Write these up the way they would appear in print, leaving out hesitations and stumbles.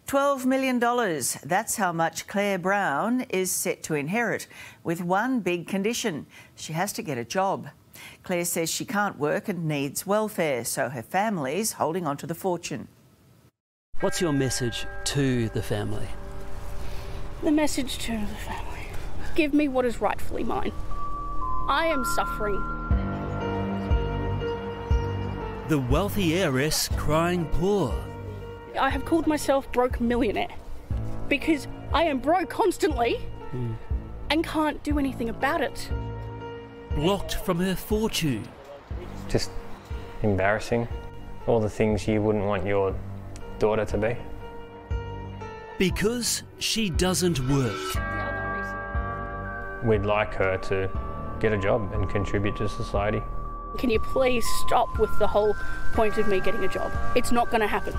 $12 million. That's how much Claire Brown is set to inherit, with one big condition. She has to get a job. Claire says she can't work and needs welfare, so her family's holding on to the fortune. What's your message to the family? The message to the family: give me what is rightfully mine. I am suffering. The wealthy heiress crying poor. I have called myself broke millionaire because I am broke constantly and can't do anything about it. Blocked from her fortune. Just embarrassing. All the things you wouldn't want your daughter to be. Because she doesn't work. We'd like her to get a job and contribute to society. Can you please stop with the whole point of me getting a job? It's not going to happen.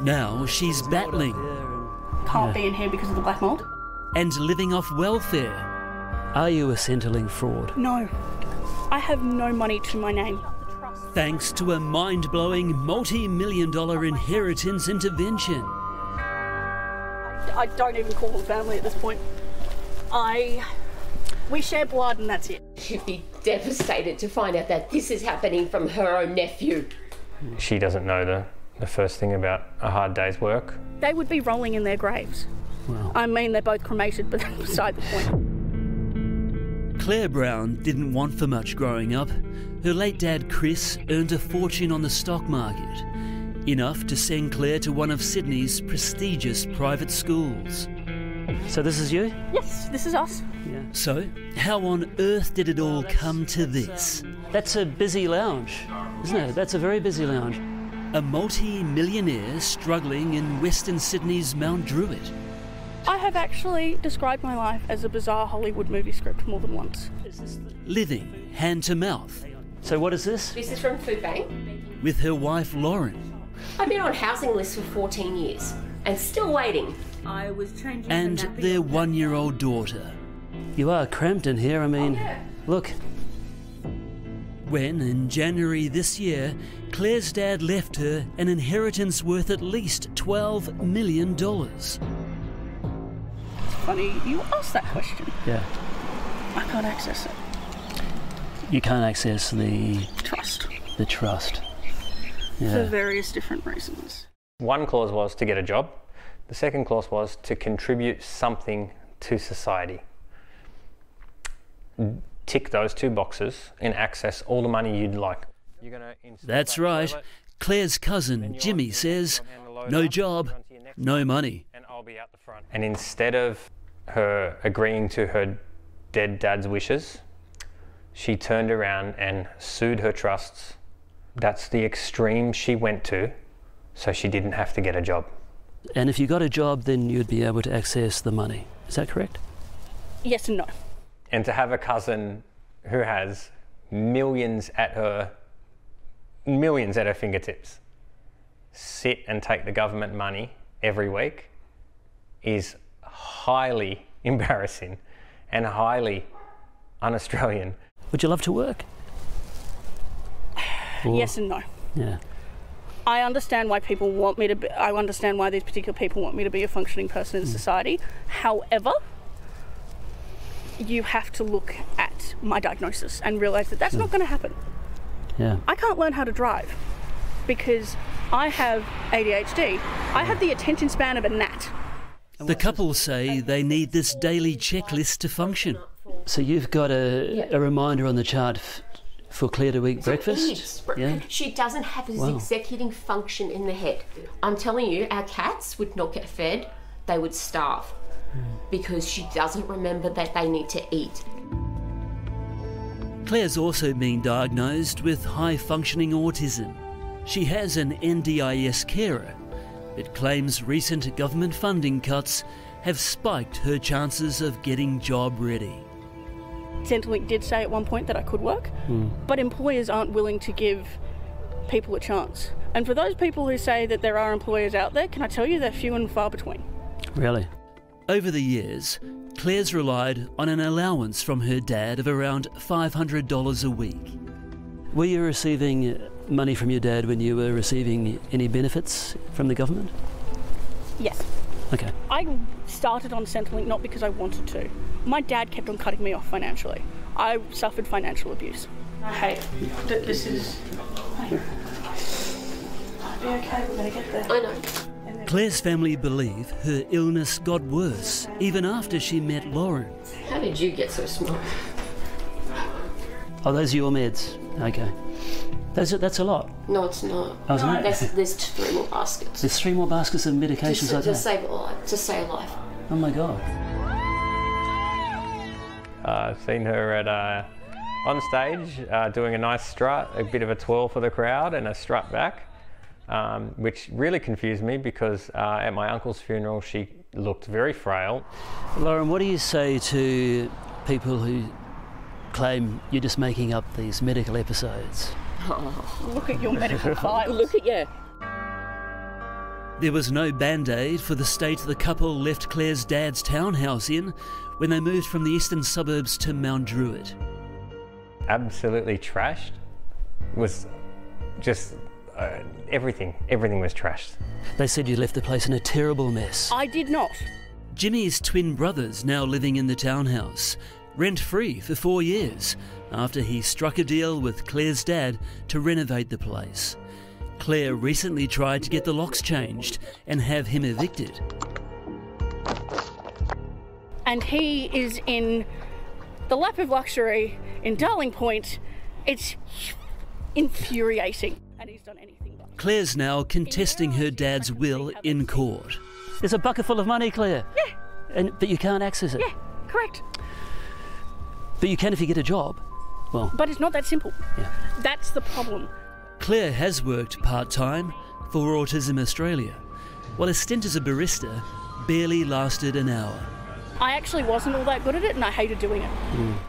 Now she's battling. Can't be in here because of the black mould. And living off welfare. Are you a Centrelink fraud? No. I have no money to my name. Thanks to a mind-blowing multi-million-dollar inheritance intervention. I don't even call them family at this point. We share blood and that's it. She'd be devastated to find out that this is happening from her own nephew. She doesn't know the first thing about a hard day's work. They would be rolling in their graves. Wow. I mean, they're both cremated, but that's beside the point. Claire Brown didn't want for much growing up. Her late dad, Chris, earned a fortune on the stock market. Enough to send Claire to one of Sydney's prestigious private schools. So this is you? Yes, this is us. Yeah. So, how on earth did it all come to this? That's a busy lounge, isn't it? That's a very busy lounge. A multi-millionaire struggling in Western Sydney's Mount Druitt. I have actually described my life as a bizarre Hollywood movie script more than once. Living hand to mouth. So what is this? This is from Food Bank. With her wife Lauren. I've been on housing lists for 14 years and still waiting. I was changing And their one-year-old daughter. You are cramped in here, I mean, look. When, in January this year, Claire's dad left her an inheritance worth at least $12 million. It's funny you asked that question. Yeah. I can't access it. You can't access the Trust. The trust. Yeah. For various different reasons. One clause was to get a job. The second clause was to contribute something to society. Tick those two boxes and access all the money you'd like. That's right. Claire's cousin, Jimmy, says, no job, no money. And instead of her agreeing to her dead dad's wishes, she turned around and sued her trusts. That's the extreme she went to, so she didn't have to get a job. And if you got a job, then you'd be able to access the money. Is that correct? Yes and no. And to have a cousin who has millions at her fingertips sit and take the government money every week is highly embarrassing and highly un-Australian. Would you love to work? Yes and no. Yeah. I understand why people want me to be, I understand why these particular people want me to be a functioning person in society. However, you have to look at my diagnosis and realise that that's not going to happen. Yeah. I can't learn how to drive because I have ADHD. I have the attention span of a gnat. The couple say they need this daily checklist to function. So you've got a reminder on the chart for Claire to eat breakfast? Yeah. She doesn't have this executing function in the head. I'm telling you, our cats would not get fed, they would starve because she doesn't remember that they need to eat. Claire's also been diagnosed with high-functioning autism. She has an NDIS carer, but claims recent government funding cuts have spiked her chances of getting job ready. Centrelink did say at one point that I could work, but employers aren't willing to give people a chance. And for those people who say that there are employers out there, can I tell you they're few and far between. Really? Over the years, Claire's relied on an allowance from her dad of around $500 a week. Were you receiving money from your dad when you were receiving any benefits from the government? Yes. Okay. I started on Centrelink not because I wanted to. My dad kept on cutting me off financially. I suffered financial abuse. I hate that this is... I'll be okay, we're going to get there. I know. Claire's family believe her illness got worse even after she met Lauren. How did you get so small? Oh, those are your meds? Okay. That's a lot. No, it's not. Oh, isn't it? There's 3 more baskets. There's 3 more baskets of medications like that? To save a life. To save a life. Oh my God. I've seen her at on stage doing a nice strut, a bit of a twirl for the crowd and a strut back, which really confused me because at my uncle's funeral she looked very frail. Lauren, what do you say to people who claim you're just making up these medical episodes? Oh, look at your medical file. Look at you. There was no band-aid for the state the couple left Claire's dad's townhouse in when they moved from the eastern suburbs to Mount Druitt. Absolutely trashed. Was just everything was trashed. They said you left the place in a terrible mess. I did not. Jimmy's twin brother's now living in the townhouse, rent-free for 4 years, after he struck a deal with Claire's dad to renovate the place. Claire recently tried to get the locks changed and have him evicted. And he is in the lap of luxury in Darling Point. It's infuriating. And he's done anything but. Claire's now contesting her dad's will in court. There's a bucket full of money, Claire. Yeah. But you can't access it. Yeah, correct. But you can if you get a job. Well, but it's not that simple. Yeah. That's the problem. Claire has worked part-time for Autism Australia, while a stint as a barista barely lasted an hour. I actually wasn't all that good at it and I hated doing it.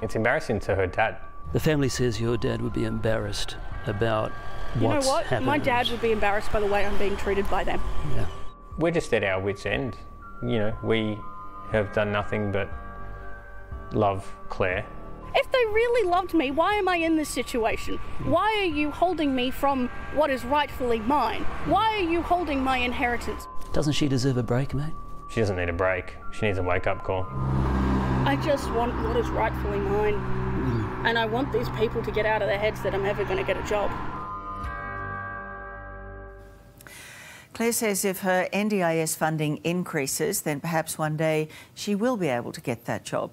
It's embarrassing to her dad. The family says your dad would be embarrassed about what's happened. My dad would be embarrassed by the way I'm being treated by them. Yeah. We're just at our wits' end. You know, we have done nothing but love Claire. If they really loved me, why am I in this situation? Why are you holding me from what is rightfully mine? Why are you holding my inheritance? Doesn't she deserve a break, mate? She doesn't need a break. She needs a wake-up call. I just want what is rightfully mine. And I want these people to get out of their heads that I'm ever going to get a job. Claire says if her NDIS funding increases, then perhaps one day she will be able to get that job.